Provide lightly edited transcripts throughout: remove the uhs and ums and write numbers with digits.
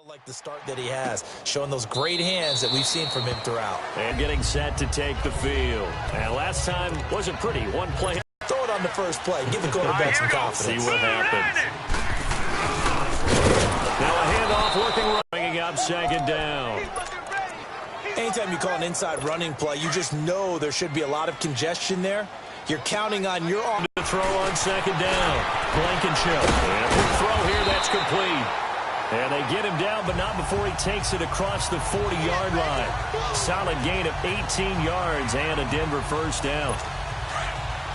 like the start that he has, showing those great hands that we've seen from him throughout. And getting set to take the field. And last time wasn't pretty. One play. Throw it on the first play. Give the quarterback some confidence. See what happens. Now a handoff looking, bringing up second down. Anytime you call an inside running play, you just know there should be a lot of congestion there. You're counting on your arm to throw on second down. Blankenship. And quick throw here, that's complete. And they get him down, but not before he takes it across the 40-yard line. Solid gain of 18 yards and a Denver first down.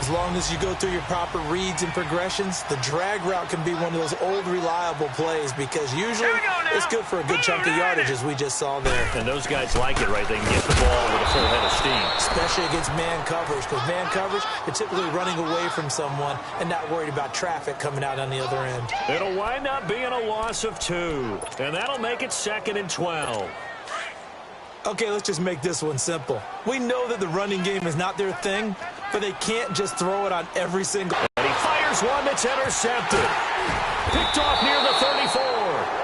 As long as you go through your proper reads and progressions, the drag route can be one of those old reliable plays because usually it's good for a good chunk of yardage, as we just saw there. And those guys like it, right? They can get the ball with a full head of steam. Especially against man coverage, because man coverage, you're typically running away from someone and not worried about traffic coming out on the other end. It'll wind up being a loss of 2, and that'll make it 2nd and 12. Okay, let's just make this one simple. We know that the running game is not their thing, but they can't just throw it on every single... And he fires one that's intercepted. Picked off near the 34.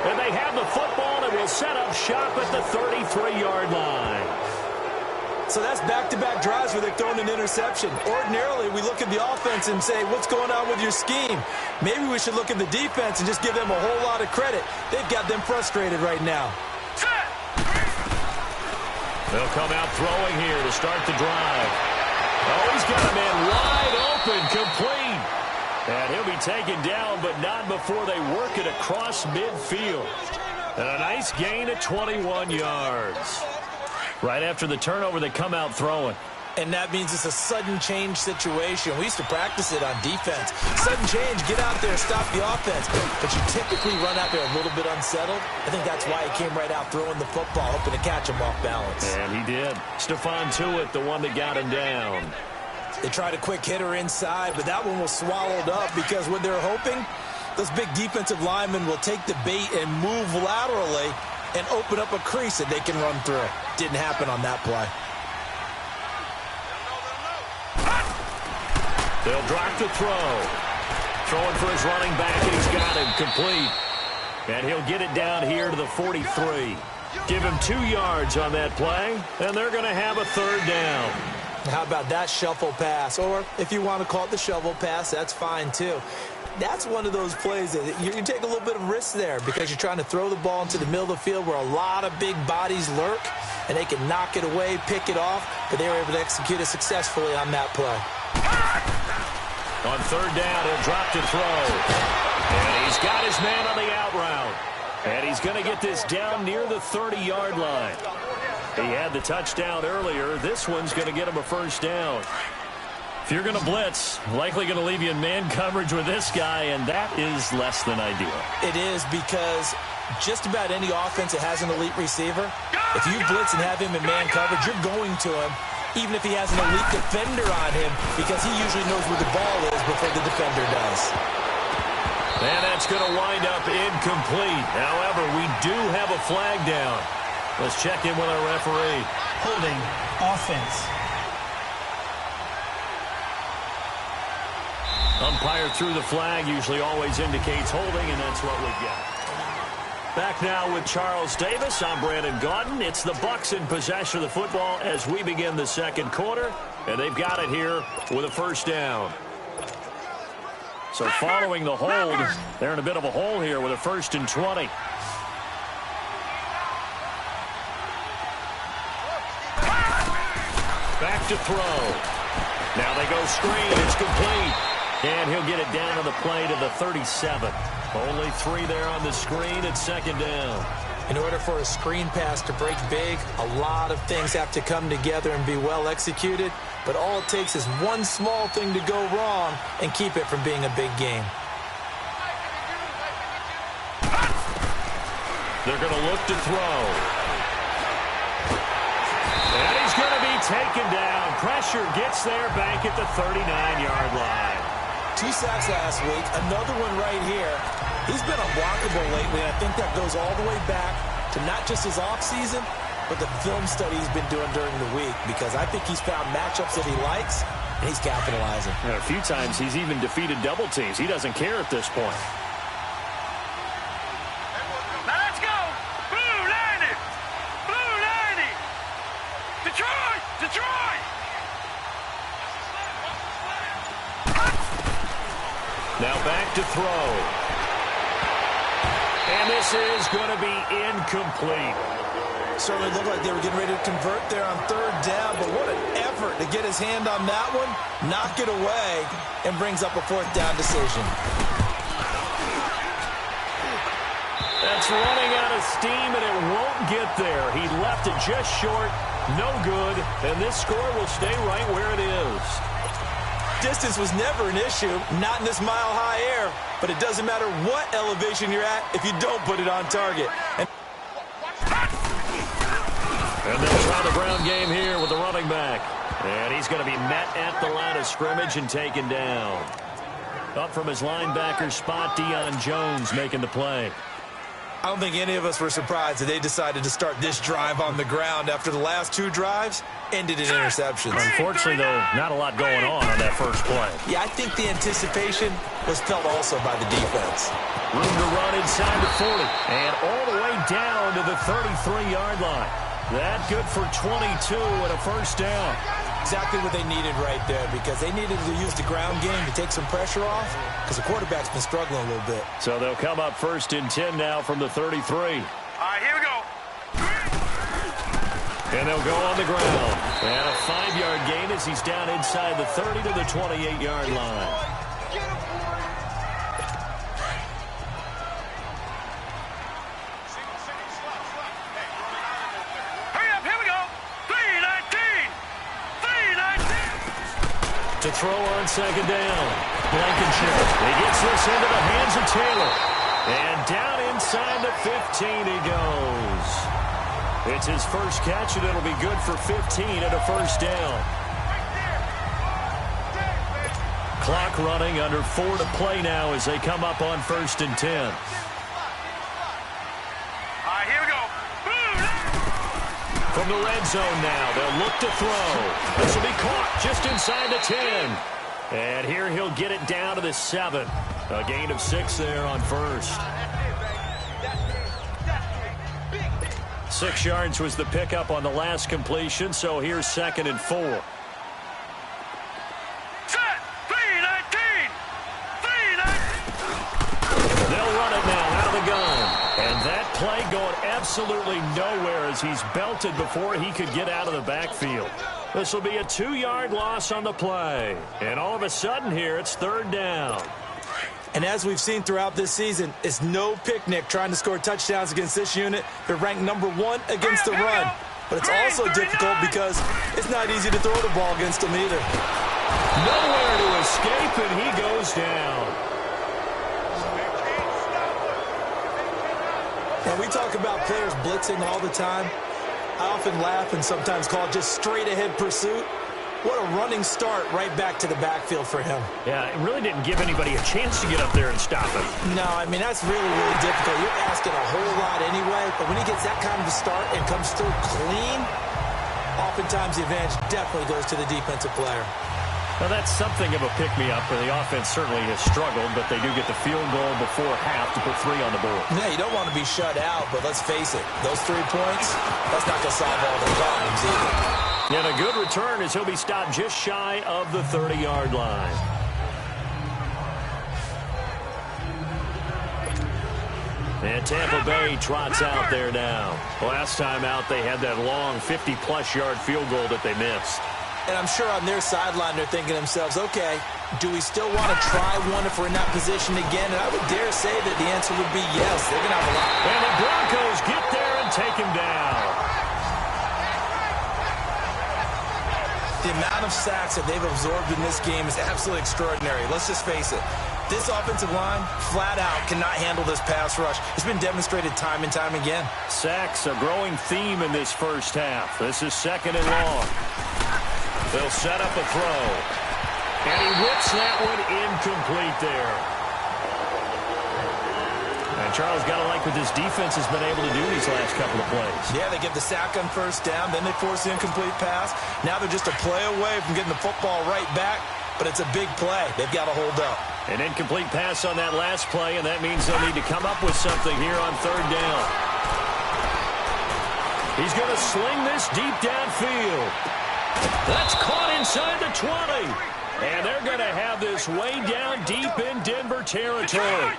And they have the football and will set up shop at the 33-yard line. So that's back-to-back drives where they're throwing an interception. Ordinarily, we look at the offense and say, what's going on with your scheme? Maybe we should look at the defense and just give them a whole lot of credit. They've got them frustrated right now. They'll come out throwing here to start the drive. Oh, he's got a man wide open, complete. And he'll be taken down, but not before they work it across midfield. And a nice gain of 21 yards. Right after the turnover, they come out throwing. And that means it's a sudden change situation. We used to practice it on defense. Sudden change, get out there, stop the offense. But you typically run out there a little bit unsettled. I think that's why he came right out throwing the football, hoping to catch him off balance. And he did. Stephon Tuitt, the one that got him down. They tried a quick hitter inside, but that one was swallowed up because what they're hoping, those big defensive linemen will take the bait and move laterally and open up a crease that they can run through. Didn't happen on that play. They'll drop the throw. Throwing for his running back, and he's got him complete. And he'll get it down here to the 43. Give him 2 yards on that play, and they're going to have a 3rd down. How about that shuffle pass? Or if you want to call it the shovel pass, that's fine too. That's one of those plays that you take a little bit of risk there because you're trying to throw the ball into the middle of the field where a lot of big bodies lurk, and they can knock it away, pick it off, but they were able to execute it successfully on that play. On 3rd down, he'll drop to throw. And he's got his man on the out route. And he's going to get this down near the 30-yard line. He had the touchdown earlier. This one's going to get him a 1st down. If you're going to blitz, likely going to leave you in man coverage with this guy, and that is less than ideal. It is because just about any offense that has an elite receiver, if you blitz and have him in man coverage, you're going to him, even if he has an elite defender on him, because he usually knows where the ball is before the defender does. And that's going to wind up incomplete. However, we do have a flag down. Let's check in with our referee. Holding offense. Umpire threw the flag, usually always indicates holding, and that's what we get. Back now with Charles Davis. I'm Brandon Gaudin. It's the Bucs in possession of the football as we begin the 2nd quarter, and they've got it here with a 1st down. So following the hold, they're in a bit of a hole here with a 1st and 20. Back to throw. Now they go screen. It's complete. And he'll get it down on the play to the 37. Only 3 there on the screen at 2nd down. In order for a screen pass to break big, a lot of things have to come together and be well executed. But all it takes is one small thing to go wrong and keep it from being a big game. They're going to look to throw. And he's going to be taken down. Pressure gets there back at the 39-yard line. 2 sacks last week, another one right here. He's been unblockable lately, and I think that goes all the way back to not just his offseason, but the film study he's been doing during the week, because I think he's found matchups that he likes, and he's capitalizing. And a few times he's even defeated double teams. He doesn't care at this point. Let's go. Now back to throw. And this is going to be incomplete. Certainly looked like they were getting ready to convert there on third down, but what an effort to get his hand on that one, knock it away, and brings up a fourth down decision. That's running out of steam, and it won't get there. He left it just short, no good, and this score will stay right where it is. Distance was never an issue, not in this mile-high air, but it doesn't matter what elevation you're at if you don't put it on target. And they'll try the ground game here with the running back. And he's going to be met at the line of scrimmage and taken down. Up from his linebacker spot, Deion Jones making the play. I don't think any of us were surprised that they decided to start this drive on the ground after the last two drives ended in interceptions. Unfortunately, though, not a lot going on that first play. Yeah, I think the anticipation was felt also by the defense. Room to run inside the 40. And all the way down to the 33-yard line. That good for 22 and a first down. Exactly what they needed right there, because they needed to use the ground game to take some pressure off, because the quarterback's been struggling a little bit. So they'll come up first and 10 now from the 33. All right, here we go. And they'll go on the ground. And a 5-yard gain as he's down inside the 30 to the 28-yard line. To throw on second down. Blankenship. He gets this into the hands of Taylor. And down inside the 15 he goes. It's his first catch, and it'll be good for 15 and a first down. Clock running, under 4 to play now as they come up on first and 10. All right, here we go. From the red zone now, they'll look to throw. This will be caught just inside the 10. And here he'll get it down to the 7. A gain of 6 there on first. 6 yards was the pickup on the last completion, so here's second and 4. Set. 3-19. 3-19. They'll run it now out of the gun. And that play going absolutely nowhere as he's belted before he could get out of the backfield. This will be a 2-yard loss on the play. And all of a sudden here, it's third down. And as we've seen throughout this season, it's no picnic trying to score touchdowns against this unit. They're ranked #1 against the run. But it's also difficult because it's not easy to throw the ball against them either. Nowhere to escape, and he goes down. And we talk about players blitzing all the time. I often laugh and sometimes call it just straight-ahead pursuit. What a running start right back to the backfield for him. Yeah, it really didn't give anybody a chance to get up there and stop him. No, I mean, that's really, really difficult. You're asking a whole lot anyway, but when he gets that kind of a start and comes through clean, oftentimes the advantage definitely goes to the defensive player. Well, that's something of a pick-me-up, where the offense certainly has struggled, but they do get the field goal before half to put 3 on the board. Yeah, you don't want to be shut out, but let's face it, those 3 points, that's not going to solve all the problems either. And a good return as he'll be stopped just shy of the 30-yard line. And Tampa Bay trots out there now. Last time out, they had that long 50-plus yard field goal that they missed. And I'm sure on their sideline they're thinking to themselves, okay, do we still want to try one if we're in that position again? And I would dare say that the answer would be yes. They're going to have a lot. And the Broncos get there and take him down. The amount of sacks that they've absorbed in this game is absolutely extraordinary. Let's just face it. This offensive line, flat out, cannot handle this pass rush. It's been demonstrated time and time again. Sacks, a growing theme in this first half. This is second and long. They'll set up a throw. And he whips that one incomplete there. And Charles, got to like what this defense has been able to do these last couple of plays. Yeah, they get the sack on first down, then they force the incomplete pass. Now they're just a play away from getting the football right back, but it's a big play. They've got to hold up. An incomplete pass on that last play, and that means they'll need to come up with something here on third down. He's going to sling this deep downfield. That's caught inside the 20. And they're going to have this way down deep in Denver territory.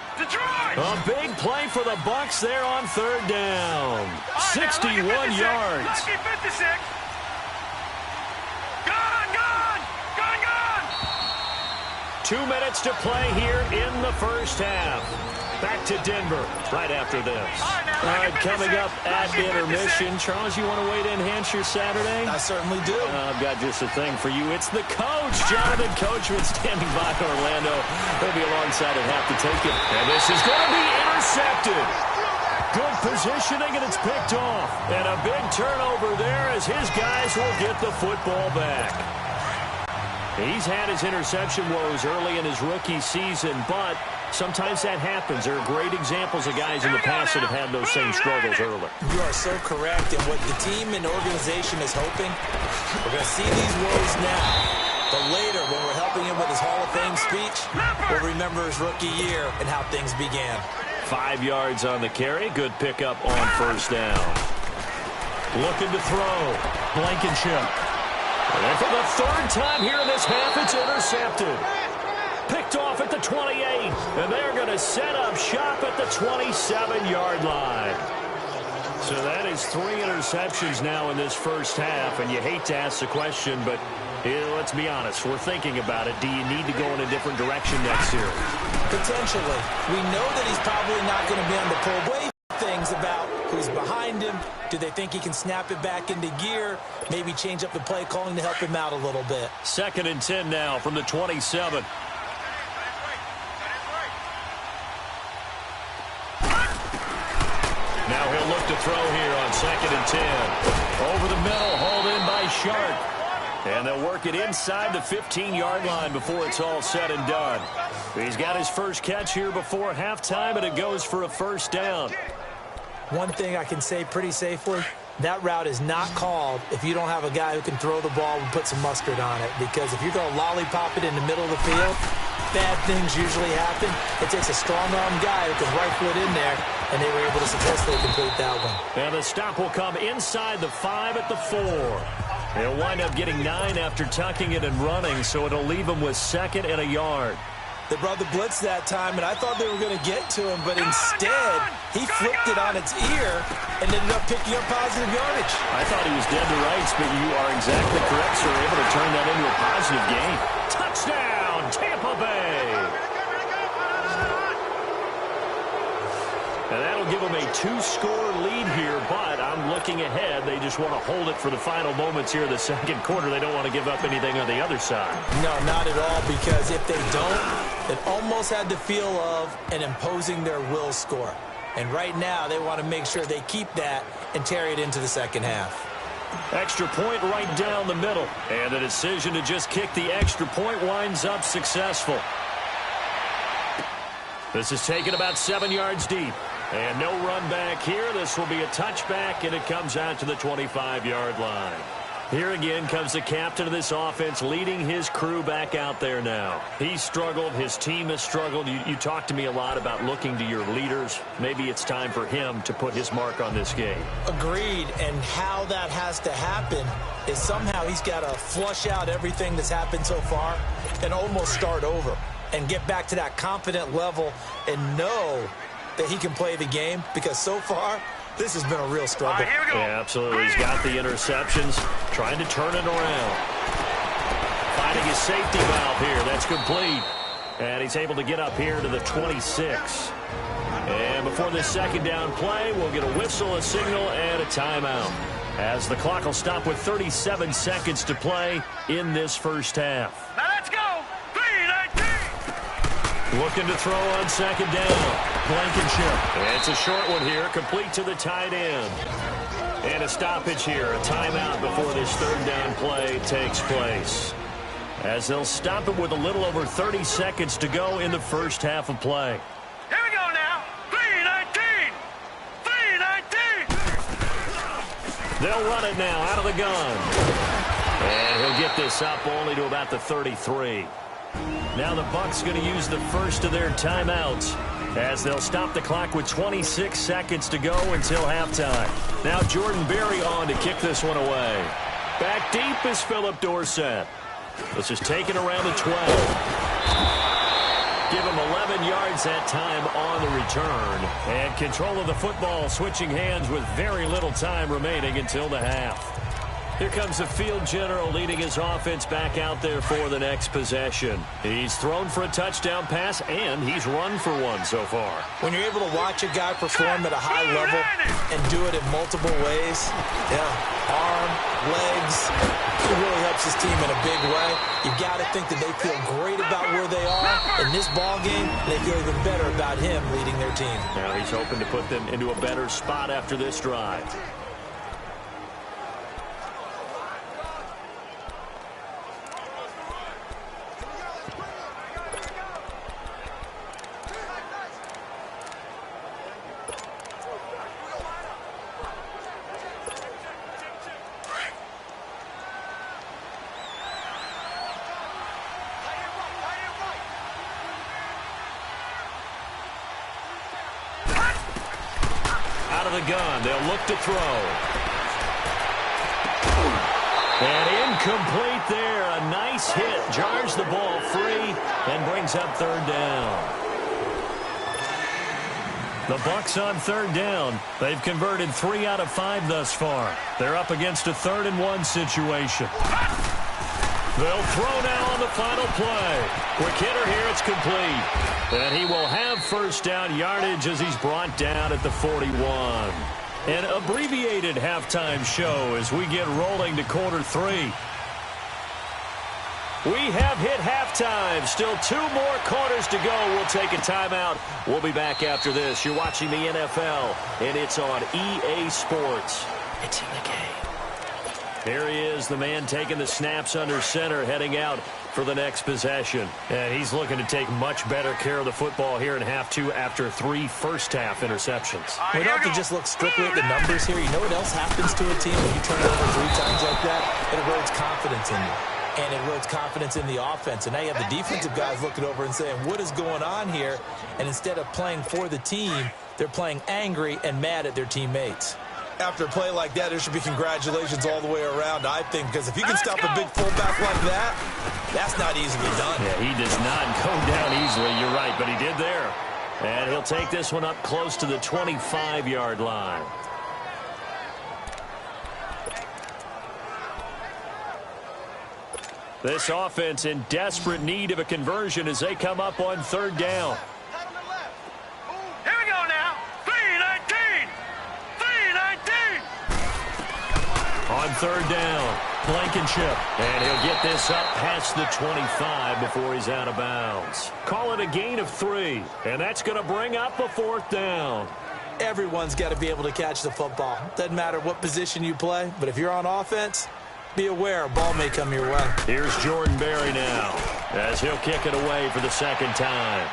A big play for the Bucs there on third down. 61 yards. Lucky 56. Gone. 2 minutes to play here in the first half. Back to Denver right after this. All right, coming up at intermission. Charles, you want to weigh to enhance your Saturday? I certainly do. I've got just a thing for you. It's the coach, Jonathan Coachman, standing by Orlando. He'll be alongside and have to take it. And this is going to be intercepted. Good positioning, and it's picked off. And a big turnover there as his guys will get the football back. He's had his interception woes early in his rookie season, but sometimes that happens. There are great examples of guys in the past that have had those same struggles early. You are so correct. And what the team and organization is hoping, we're going to see these woes now. But later, when we're helping him with his Hall of Fame speech, we'll remember his rookie year and how things began. 5 yards on the carry. Good pickup on first down. Looking to throw. Blankenship. And for the third time here in this half, it's intercepted. Picked off at the 28, and they're going to set up shop at the 27-yard line. So that is 3 interceptions now in this first half, and you hate to ask the question, but let's be honest, we're thinking about it. Do you need to go in a different direction next year? Potentially. We know that he's probably not going to be on the pull. Way things about who's behind him. Do they think he can snap it back into gear? Maybe change up the play calling to help him out a little bit. 2nd and 10 now from the 27. Now he'll look to throw here on 2nd and 10. Over the middle, hauled in by Sharp. And they'll work it inside the 15-yard line before it's all said and done. He's got his first catch here before halftime, and it goes for a first down. One thing I can say pretty safely, that route is not called if you don't have a guy who can throw the ball and put some mustard on it. Because if you're going to lollipop it in the middle of the field, bad things usually happen. It takes a strong-arm guy who can rifle it in there, and they were able to successfully complete that one. And the stop will come inside the 5 at the 4. They'll wind up getting 9 after tucking it and running, so it'll leave them with 2nd and a yard. They brought the blitz that time, and I thought they were going to get to him, but instead, he flipped it on its ear and ended up picking up positive yardage. I thought he was dead to rights, but you are exactly correct, sir. Able to turn that into a positive gain. Touchdown, Tampa Bay! And that'll give them a 2-score lead here, but I'm looking ahead. They just want to hold it for the final moments here in the second quarter. They don't want to give up anything on the other side. No, not at all, because if they don't, it almost had the feel of an imposing their will score. And right now, they want to make sure they keep that and carry it into the second half. Extra point right down the middle. And the decision to just kick the extra point winds up successful. This is taken about 7 yards deep. And no run back here. This will be a touchback, and it comes out to the 25-yard line. Here again comes the captain of this offense leading his crew back out there now. He's struggled. His team has struggled. You talk to me a lot about looking to your leaders. Maybe it's time for him to put his mark on this game. Agreed. And how that has to happen is somehow he's got to flush out everything that's happened so far and almost start over and get back to that confident level and know that he can play the game, because so far this has been a real struggle. Here we go. Yeah, absolutely. He's got the interceptions, trying to turn it around. Finding his safety valve here. That's complete. And he's able to get up here to the 26. And before this second down play, we'll get a whistle, a signal, and a timeout, as the clock will stop with 37 seconds to play in this first half. Now let's go. 3-19. Looking to throw on second down. Blankenship. And it's a short one here, complete to the tight end. And a stoppage here, a timeout before this third down play takes place, as they'll stop it with a little over 30 seconds to go in the first half of play. Here we go now. 3-19. 3-19. They'll run it now out of the gun. And he'll get this up only to about the 33. Now the Bucs going to use the first of their timeouts, as they'll stop the clock with 26 seconds to go until halftime. Now Jordan Berry on to kick this one away. Back deep is Phillip Dorsett. This is taken around the 12. Give him 11 yards that time on the return. And control of the football, switching hands with very little time remaining until the half. Here comes the field general leading his offense back out there for the next possession. He's thrown for a touchdown pass, and he's run for one so far. When you're able to watch a guy perform at a high level and do it in multiple ways, arm, legs, it really helps his team in a big way. You've got to think that they feel great about where they are in this ball game. They feel even better about him leading their team. Now he's hoping to put them into a better spot after this drive. Out of the gun, they'll look to throw. And incomplete there. A nice hit. Jars the ball free and brings up third down. The Bucs on third down. They've converted 3 out of 5 thus far. They're up against a 3rd-and-1 situation. They'll throw now on the final play. Quick hitter here, it's complete. And he will have first down yardage as he's brought down at the 41. An abbreviated halftime show as we get rolling to quarter 3. We have hit halftime. Still 2 more quarters to go. We'll take a timeout. We'll be back after this. You're watching the NFL, and it's on EA Sports. It's in the game. Here he is, the man taking the snaps under center, heading out for the next possession. And he's looking to take much better care of the football here in half 2 after 3 first-half interceptions. We don't have to just look strictly at the numbers here. You know what else happens to a team when you turn it over 3 times like that? It erodes confidence in you. And it erodes confidence in the offense. And now you have the defensive guys looking over and saying, what is going on here? And instead of playing for the team, they're playing angry and mad at their teammates. After a play like that, there should be congratulations all the way around, I think, because if you can stop a big fullback like that, that's not easily done. Yeah, he does not go down easily, you're right, but he did there. And he'll take this one up close to the 25-yard line. This offense in desperate need of a conversion as they come up on third down. Here we go now. 3-19. 3-19. On third down, Blankenship. And he'll get this up past the 25 before he's out of bounds. Call it a gain of 3. And that's going to bring up a 4th down. Everyone's got to be able to catch the football. Doesn't matter what position you play, but if you're on offense, be aware a ball may come your way. Here's Jordan Berry now as he'll kick it away for the 2nd time.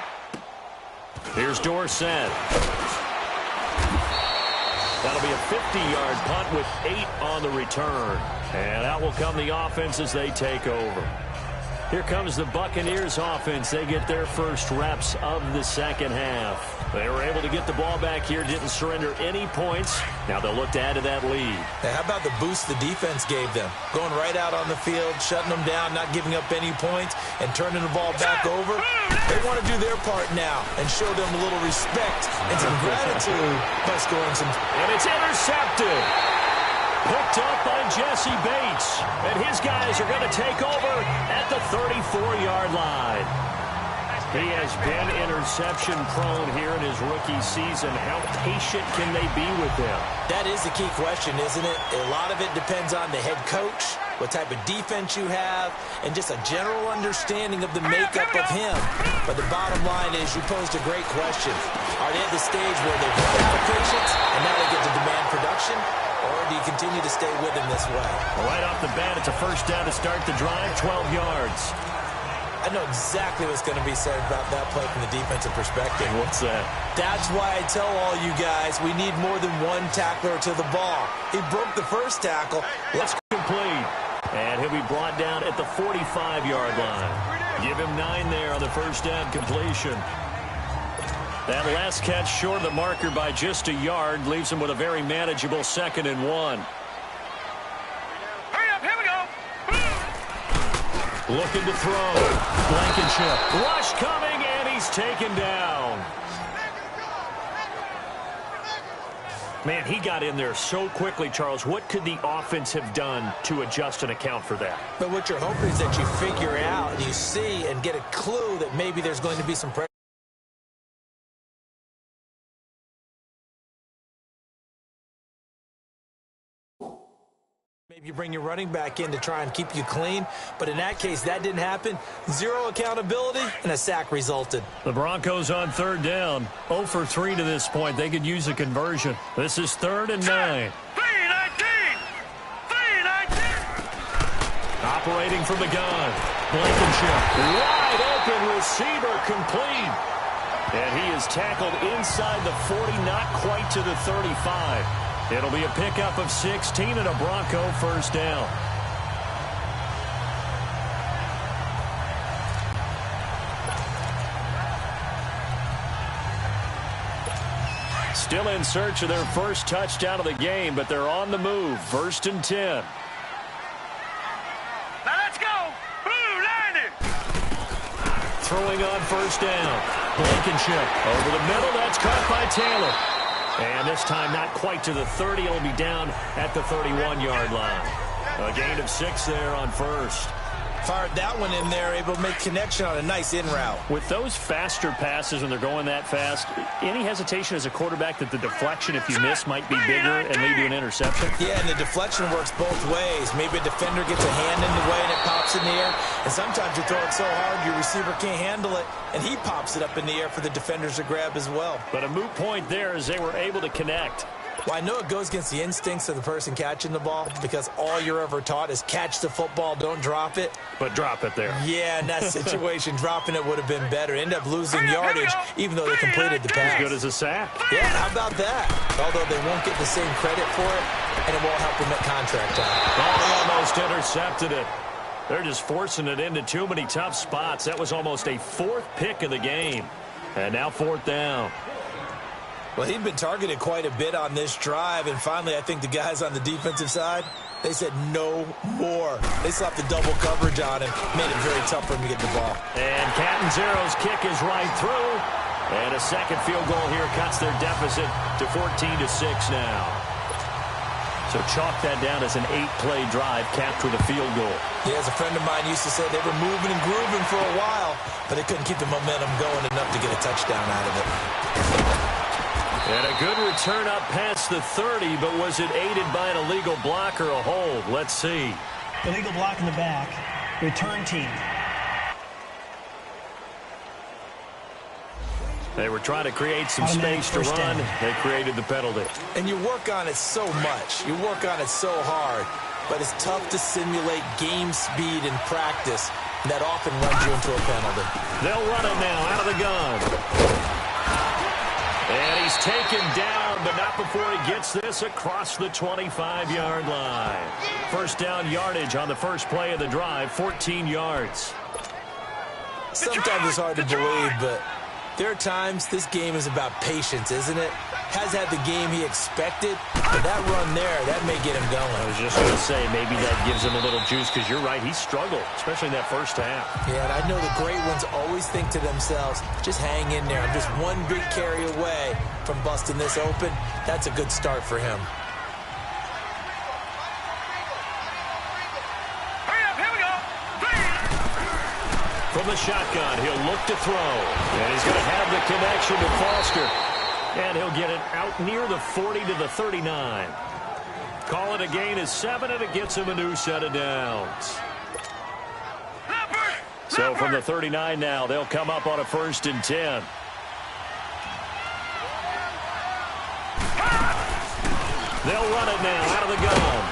Here's Dorsett. That'll be a 50-yard punt with 8 on the return. And out will come the offense as they take over. Here comes the Buccaneers offense. They get their first reps of the 2nd half. They were able to get the ball back here, didn't surrender any points. Now they'll look to add to that lead. Now, how about the boost the defense gave them? Going right out on the field, shutting them down, not giving up any points, and turning the ball back over. They want to do their part now and show them a little respect and some gratitude by scoring some. And it's intercepted. Picked up by Jesse Bates. And his guys are going to take over at the 34-yard line. He has been interception prone here in his rookie season. How patient can they be with him? That is the key question, isn't it? A lot of it depends on the head coach, what type of defense you have, and just a general understanding of the makeup of him. But the bottom line is you posed a great question. Are they at the stage where they've run out of patience and now they get to demand production? Or do you continue to stay with him this way? Right off the bat, it's a first down to start the drive, 12 yards. I know exactly what's going to be said about that play from the defensive perspective. What's that? That's why I tell all you guys we need more than one tackler to the ball. He broke the first tackle. Let's complete. And he'll be brought down at the 45-yard line. Give him 9 there on the first down completion. That last catch short of the marker by just a yard leaves him with a very manageable 2nd and 1. Hurry up, here we go. Looking to throw. Blankenship. Rush coming, and he's taken down. Man, he got in there so quickly, Charles. What could the offense have done to adjust and account for that? But what you're hoping is that you figure out and you see and get a clue that maybe there's going to be some pressure. Maybe you bring your running back in to try and keep you clean. But in that case, that didn't happen. Zero accountability, and a sack resulted. The Broncos on third down. 0 for 3 to this point. They could use a conversion. This is 3rd and 9. 319! 319! Operating from the gun. Blankenship. Wide open receiver complete. And he is tackled inside the 40, not quite to the 35. It'll be a pickup of 16 and a Bronco first down. Still in search of their first touchdown of the game, but they're on the move. 1st and 10. Now let's go! Blue 90! Throwing on first down. Blankenship over the middle. That's caught by Taylor. And this time not quite to the 30. It'll be down at the 31-yard line. A gain of 6 there on first. Fired that one in there, able to make connection on a nice in route. With those faster passes when they're going that fast, any hesitation as a quarterback that the deflection, if you miss, might be bigger and lead to an interception? Yeah, and the deflection works both ways. Maybe a defender gets a hand in the way and it pops in the air. And sometimes you throw it so hard your receiver can't handle it, and he pops it up in the air for the defenders to grab as well. But a moot point there as they were able to connect. Well, I know it goes against the instincts of the person catching the ball because all you're ever taught is catch the football, don't drop it. But drop it there. Yeah, in that situation, dropping it would have been better. End up losing yardage even though they completed the pass. As good as a sack. Yeah, how about that? Although they won't get the same credit for it, and it won't help them at contract time. Oh, almost intercepted it. They're just forcing it into too many tough spots. That was almost a 4th pick of the game. And now 4th down. Well, he'd been targeted quite a bit on this drive, and finally I think the guys on the defensive side, they said no more. They slapped the double coverage on him, made it very tough for him to get the ball. And Catanzaro's kick is right through. And a second field goal here cuts their deficit to 14-6 now. So chalk that down as an 8-play drive capped with a field goal. Yeah, as a friend of mine used to say, they were moving and grooving for a while, but they couldn't keep the momentum going enough to get a touchdown out of it. And a good return up past the 30, but was it aided by an illegal block or a hold? Let's see. Illegal block in the back. Return team. They were trying to create some space to run. They created the penalty. And you work on it so much. You work on it so hard. But it's tough to simulate game speed in practice. That often runs you into a penalty. They'll run it now out of the gun. And he's taken down, but not before he gets this across the 25-yard line. First down yardage on the first play of the drive, 14 yards. Sometimes it's hard to believe, but there are times this game is about patience, isn't it? Has had the game he expected, but that run there, that may get him going. I was just going to say, maybe that gives him a little juice, because you're right, he struggled, especially in that first half. Yeah, and I know the great ones always think to themselves, just hang in there. I'm just one big carry away from busting this open. That's a good start for him. Hurry up, here we go! From the shotgun, he'll look to throw. And he's going to have the connection to Foster. And he'll get it out near the 40 to the 39. Call it a gain of 7, and it gets him a new set of downs. So from the 39 now, they'll come up on a 1st and 10. They'll run it now out of the gun.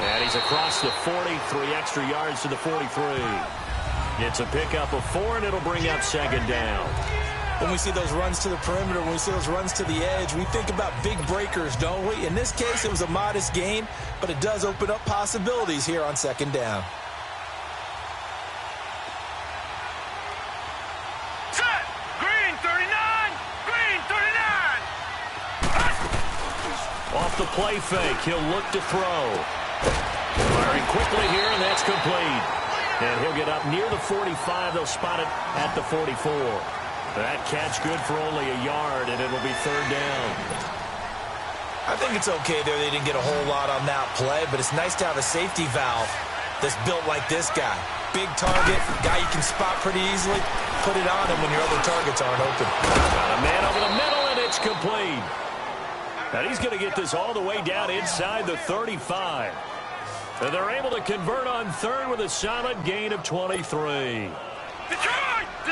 And he's across the 40, 3 extra yards to the 43. It's a pickup of 4, and it'll bring up 2nd down. When we see those runs to the perimeter, when we see those runs to the edge, we think about big breakers, don't we? In this case, it was a modest gain, but it does open up possibilities here on 2nd down. Set! Green 39! Green 39! Off the play fake, he'll look to throw. Firing quickly here, and that's complete. And he'll get up near the 45. They'll spot it at the 44. That catch good for only a yard, and it'll be third down. I think it's okay there. They didn't get a whole lot on that play, but it's nice to have a safety valve that's built like this guy. Big target, guy you can spot pretty easily. Put it on him when your other targets aren't open. Got a man over the middle, and it's complete. And he's going to get this all the way down inside the 35. And they're able to convert on third with a solid gain of 23.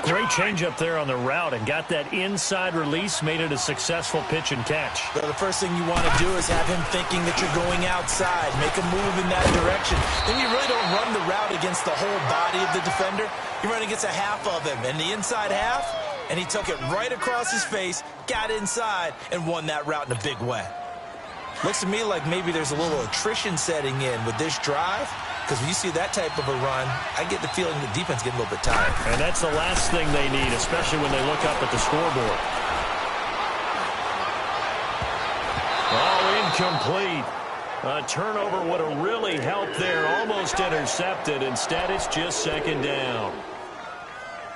Great change up there on the route and got that inside release, made it a successful pitch and catch. So the first thing you want to do is have him thinking that you're going outside, make a move in that direction. Then you really don't run the route against the whole body of the defender. You run against a half of him, and the inside half, and he took it right across his face, got inside, and won that route in a big way. Looks to me like maybe there's a little attrition setting in with this drive. Because when you see that type of a run, I get the feeling the defense getting a little bit tired. And that's the last thing they need, especially when they look up at the scoreboard. Oh, incomplete. A turnover would have really helped there. Almost intercepted. Instead, it's just second down.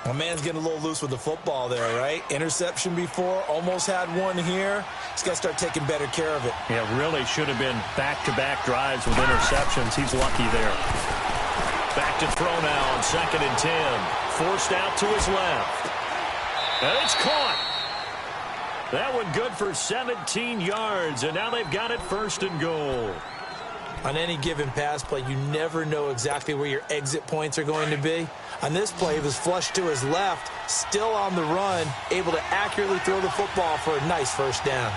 My man's getting a little loose with the football there, right? Interception before, almost had one here. He's got to start taking better care of it. Yeah, really should have been back-to-back drives with interceptions. He's lucky there. Back to throw now on 2nd and 10. Forced out to his left. And it's caught. That one good for 17 yards, and now they've got it 1st and goal. On any given pass play, you never know exactly where your exit points are going to be. On this play, he was flushed to his left, still on the run, able to accurately throw the football for a nice first down.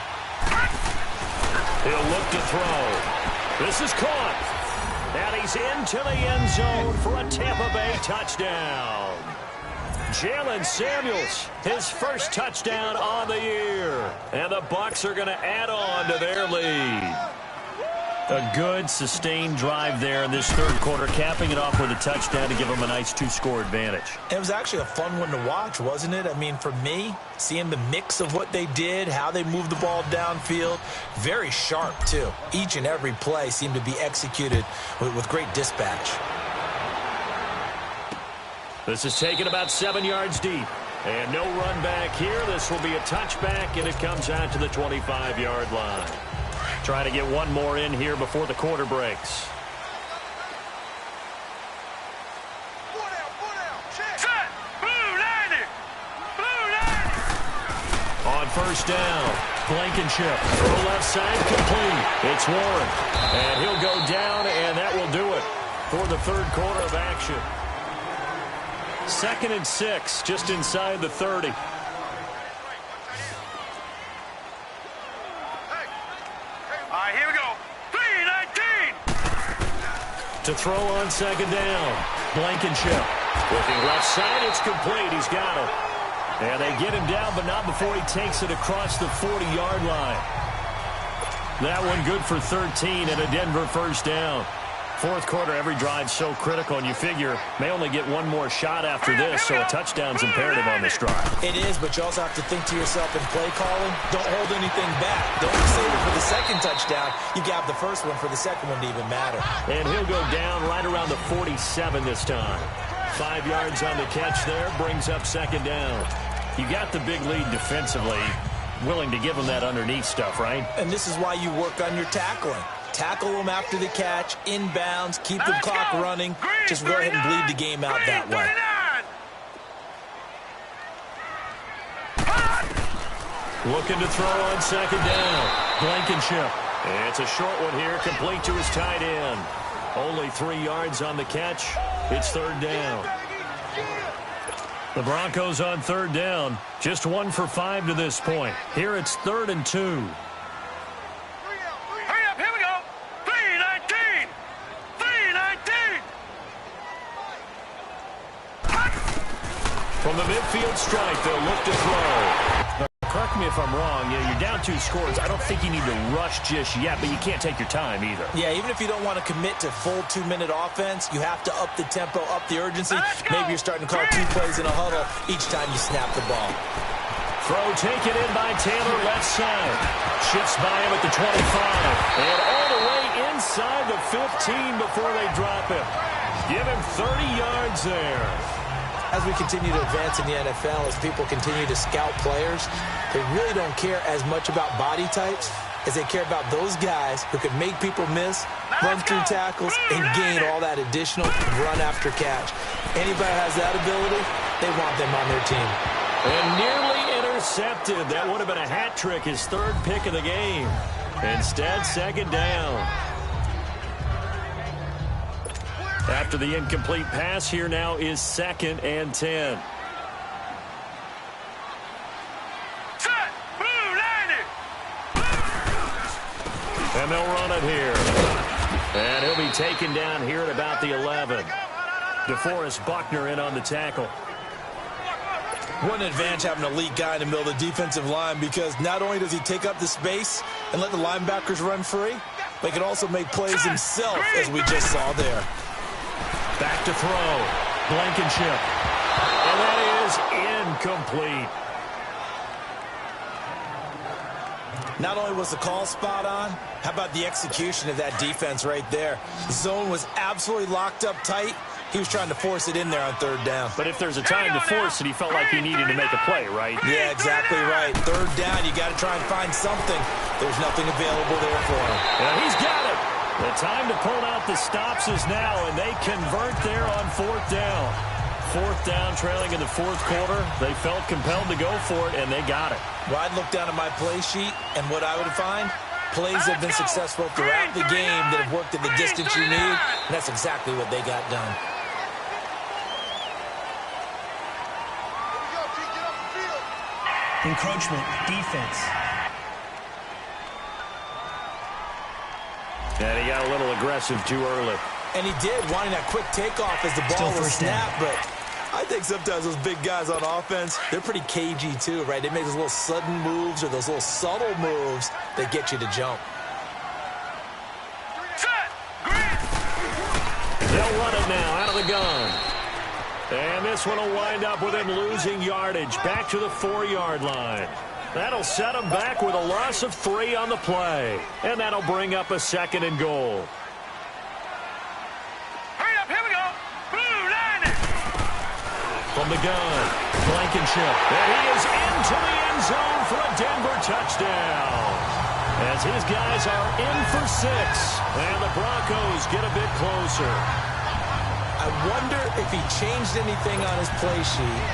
He'll look to throw. This is caught. And he's into the end zone for a Tampa Bay touchdown. Jalen Samuels, his first touchdown on the year. And the Bucs are going to add on to their lead. A good, sustained drive there in this third quarter, capping it off with a touchdown to give them a nice 2-score advantage. It was actually a fun one to watch, wasn't it? I mean, for me, seeing the mix of what they did, how they moved the ball downfield, very sharp, too. Each and every play seemed to be executed with great dispatch. This is taken about 7 yards deep. And no run back here. This will be a touchback, and it comes out to the 25-yard line. Trying to get one more in here before the quarter breaks. Set! Blue line! Blue line! On first down, Blankenship. Throw left side complete. It's Warren. And he'll go down, and that will do it for the third quarter of action. 2nd and 6, just inside the 30. Here we go. 3-19. To throw on 2nd down, Blankenship. Looking left side, it's complete. He's got it. And they get him down, but not before he takes it across the 40-yard line. That one good for 13 and a Denver first down. Fourth quarter, every drive's so critical, and you figure may only get one more shot after this, so a touchdown's imperative on this drive. It is, but you also have to think to yourself in play calling, don't hold anything back. Don't save it for the second touchdown. You got the first one for the second one to even matter. And he'll go down right around the 47 this time. 5 yards on the catch there, brings up 2nd down. You got the big lead defensively, willing to give him that underneath stuff, right? And this is why you work on your tackling. Tackle them after the catch, inbounds, keep the clock running. Just go ahead and bleed the game out that way. Looking to throw on 2nd down. Blankenship. It's a short one here, complete to his tight end. Only 3 yards on the catch. It's 3rd down. The Broncos on 3rd down. Just 1 for 5 to this point. Here it's 3rd and 2. From the midfield stripe, they'll look to throw. Correct me if I'm wrong. You're down 2 scores. I don't think you need to rush just yet, but you can't take your time either. Yeah, even if you don't want to commit to full 2-minute offense, you have to up the tempo, up the urgency. Maybe you're starting to call 2 plays in a huddle each time you snap the ball. Throw taken in by Taylor, left side. Shifts by him at the 25. And all the way inside the 15 before they drop him. Give him 30 yards there. As we continue to advance in the NFL, as people continue to scout players, they really don't care as much about body types as they care about those guys who can make people miss, run through tackles, and gain all that additional run after catch. Anybody has that ability, they want them on their team. And nearly intercepted. That would have been a hat trick, his third pick of the game. Instead, second down. After the incomplete pass, here now is 2nd and 10. And they'll run it here. And he'll be taken down here at about the 11. DeForest Buckner in on the tackle. What an advantage having an elite guy in the middle of the defensive line, because not only does he take up the space and let the linebackers run free, but he can also make plays himself, as we just saw there. Back to throw. Blankenship. And that is incomplete. Not only was the call spot on, how about the execution of that defense right there? The zone was absolutely locked up tight. He was trying to force it in there on 3rd down. But if there's a time to force it, he felt like he needed to make a play, right? Yeah, exactly right. 3rd down, you got to try and find something. There's nothing available there for him. And he's got it. The time to pull out the stops is now, and they convert there on 4th down. 4th down, trailing in the 4th quarter. They felt compelled to go for it, and they got it. Well, I'd look down at my play sheet, and what I would find, plays have been successful throughout the game that have worked at the distance you need, and that's exactly what they got done. Encroachment, defense. And he got a little aggressive too early. And he did, wanting that quick takeoff as the ball was snapped, but I think sometimes those big guys on offense, they're pretty cagey too, right? They make those little sudden moves or those little subtle moves that get you to jump. They'll run it now out of the gun. And this one will wind up with him losing yardage back to the 4-yard line. That'll set him back with a loss of 3 on the play. And that'll bring up a 2nd and goal. Hurry up, here we go. Blue line. From the gun, Blankenship. And he is into the end zone for a Denver touchdown. As his guys are in for 6. And the Broncos get a bit closer. I wonder if he changed anything on his play sheet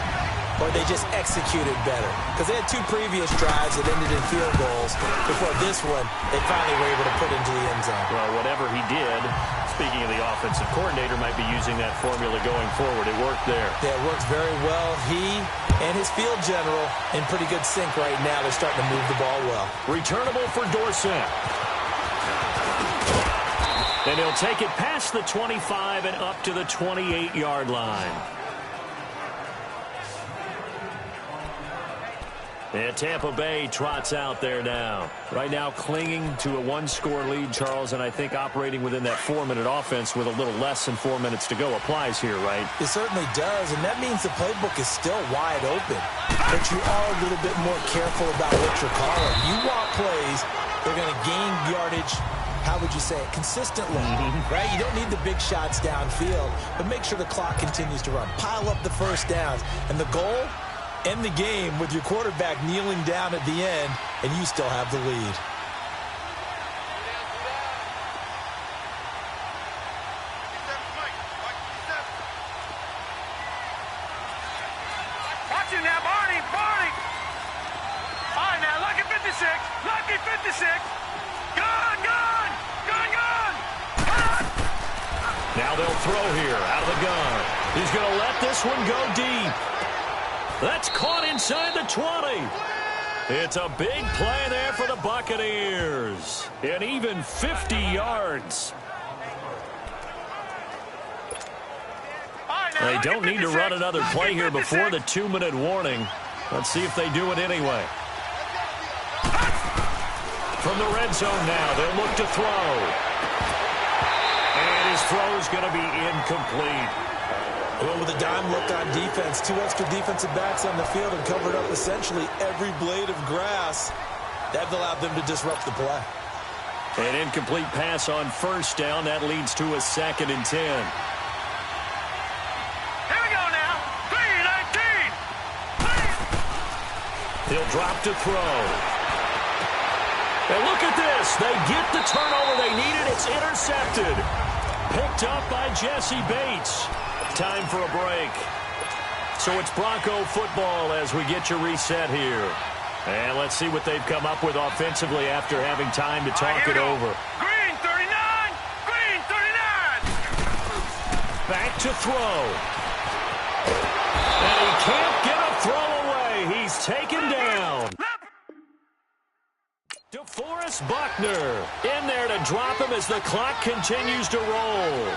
or they just executed better. Because they had 2 previous drives that ended in field goals. Before this one, they finally were able to put into the end zone. Well, whatever he did, speaking of the offensive coordinator, might be using that formula going forward. It worked there. Yeah, it works very well. He and his field general in pretty good sync right now. They're starting to move the ball well. Returnable for Dorsett. And he'll take it past the 25 and up to the 28-yard line. And Tampa Bay trots out there now. Right now clinging to a 1-score lead, Charles, and I think operating within that 4-minute offense with a little less than 4 minutes to go applies here, right? It certainly does, and that means the playbook is still wide open. But you are a little bit more careful about what you're calling. You want plays, they're going to gain yardage, how would you say it, consistently, right? You don't need the big shots downfield, but make sure the clock continues to run. Pile up the first downs, and the goal, end the game with your quarterback kneeling down at the end, and you still have the lead. Watch him now, Barney. All right, now, lucky 56. Gun. Now they'll throw here out of the gun. He's going to let this one go deep. That's caught inside the 20. It's a big play there for the Buccaneers. And even 50 yards. They don't need to run another play here before the 2-minute warning. Let's see if they do it anyway. From the red zone now, they'll look to throw. And his throw is going to be incomplete. Well, with a dime look on defense, 2 extra defensive backs on the field and covered up essentially every blade of grass. That allowed them to disrupt the play. An incomplete pass on first down. That leads to a 2nd and 10. Here we go now. 3-19. He'll drop to throw. And look at this. They get the turnover they needed. It's intercepted. Picked up by Jesse Bates. Time for a break. So it's Bronco football as we get you reset here. And let's see what they've come up with offensively after having time to talk it over. Green 39. Green 39. Back to throw. And he can't get a throw away. He's taken down. DeForest Buckner in there to drop him as the clock continues to roll.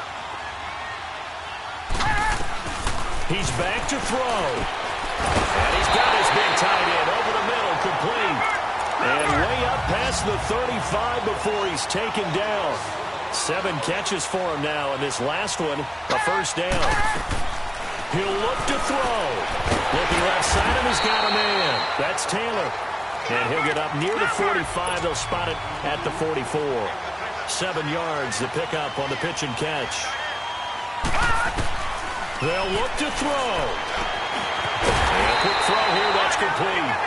He's back to throw. And he's got his big tight end over the middle, complete. And way up past the 35 before he's taken down. 7 catches for him now, and this last one, a first down. He'll look to throw. Looking left side, and he's got a man. That's Taylor. And he'll get up near the 45. They'll spot it at the 44. 7 yards, the pickup on the pitch and catch. They'll look to throw. And a quick throw here, that's complete.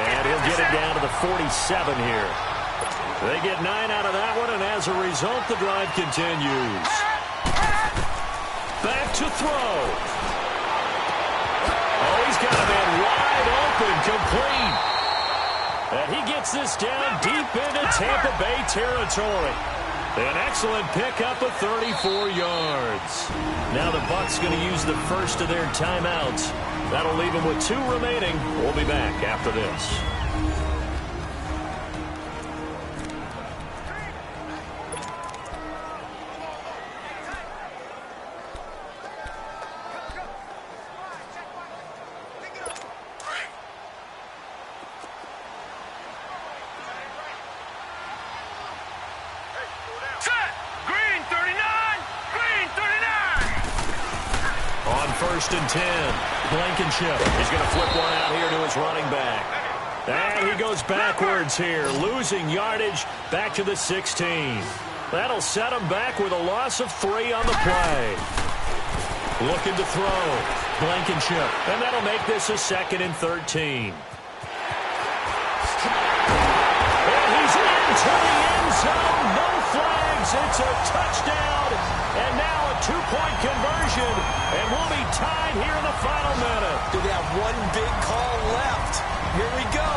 And he'll get it down to the 47 here. They get 9 out of that one, and as a result, the drive continues. Back to throw. Oh, he's got a man wide open, complete. And he gets this down deep into Tampa Bay territory. An excellent pickup of 34 yards. Now the Bucs going to use the first of their timeouts. That'll leave them with 2 remaining. We'll be back after this. First and 10. Blankenship is going to flip one out here to his running back. And he goes backwards here, losing yardage back to the 16. That'll set him back with a loss of 3 on the play. Looking to throw. Blankenship. And that'll make this a 2nd and 13. And he's into the end zone. No flags. It's a touchdown. And now a 2-point conversion. And we'll be tied here in the final minute. Do they have 1 big call left? Here we go.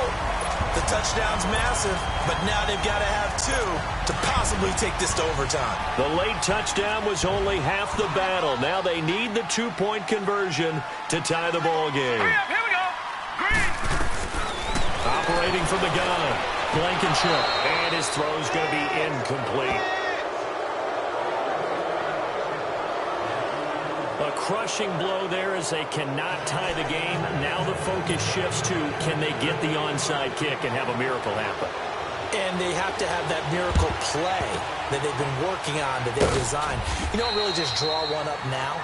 The touchdown's massive, but now they've got to have 2 to possibly take this to overtime. The late touchdown was only half the battle. Now they need the 2-point conversion to tie the ball game. Hurry up, here we go. Green. Operating from the gun. Blankenship. And his throw's going to be incomplete. A crushing blow there as they cannot tie the game. Now the focus shifts to can they get the onside kick and have a miracle happen. And they have to have that miracle play that they've been working on, that they've designed. You don't really just draw one up now.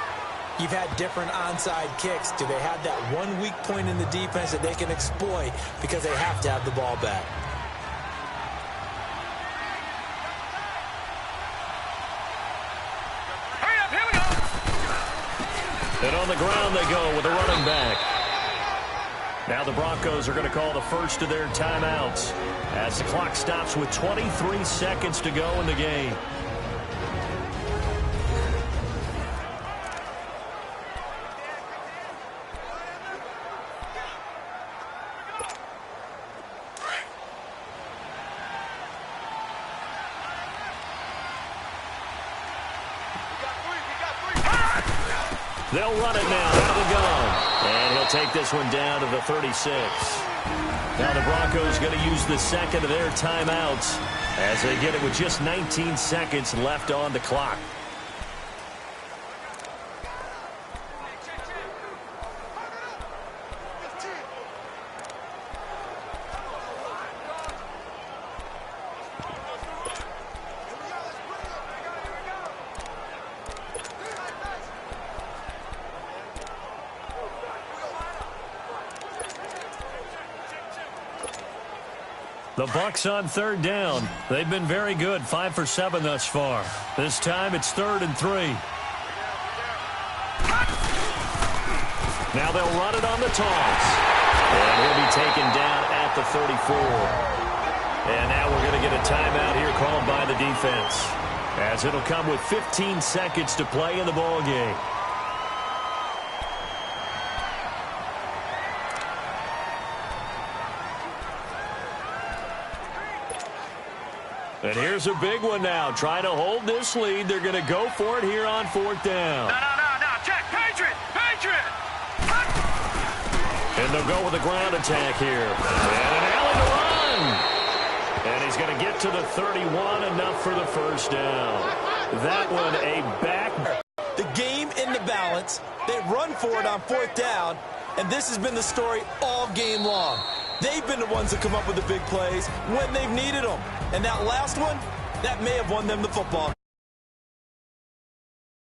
You've had different onside kicks. Do they have that 1 weak point in the defense that they can exploit because they have to have the ball back? And on the ground they go with a running back. Now the Broncos are going to call the first of their timeouts as the clock stops with 23 seconds to go in the game. They'll run it now out of the gun. And he'll take this one down to the 36. Now the Broncos going to use the second of their timeouts as they get it with just 19 seconds left on the clock. The Bucs on third down. They've been very good, 5 for 7 thus far. This time it's 3rd and 3. Now they'll run it on the toss. And he'll be taken down at the 34. And now we're going to get a timeout here called by the defense, as it'll come with 15 seconds to play in the ball game. And here's a big one now. Trying to hold this lead. They're going to go for it here on 4th down. No. Check. Patriot. And they'll go with a ground attack here. And an alley to run. And he's going to get to the 31, enough for the first down. That one a back. The game in the balance. They run for it on 4th down. And this has been the story all game long. They've been the ones that come up with the big plays when they've needed them. And that last one, that may have won them the football.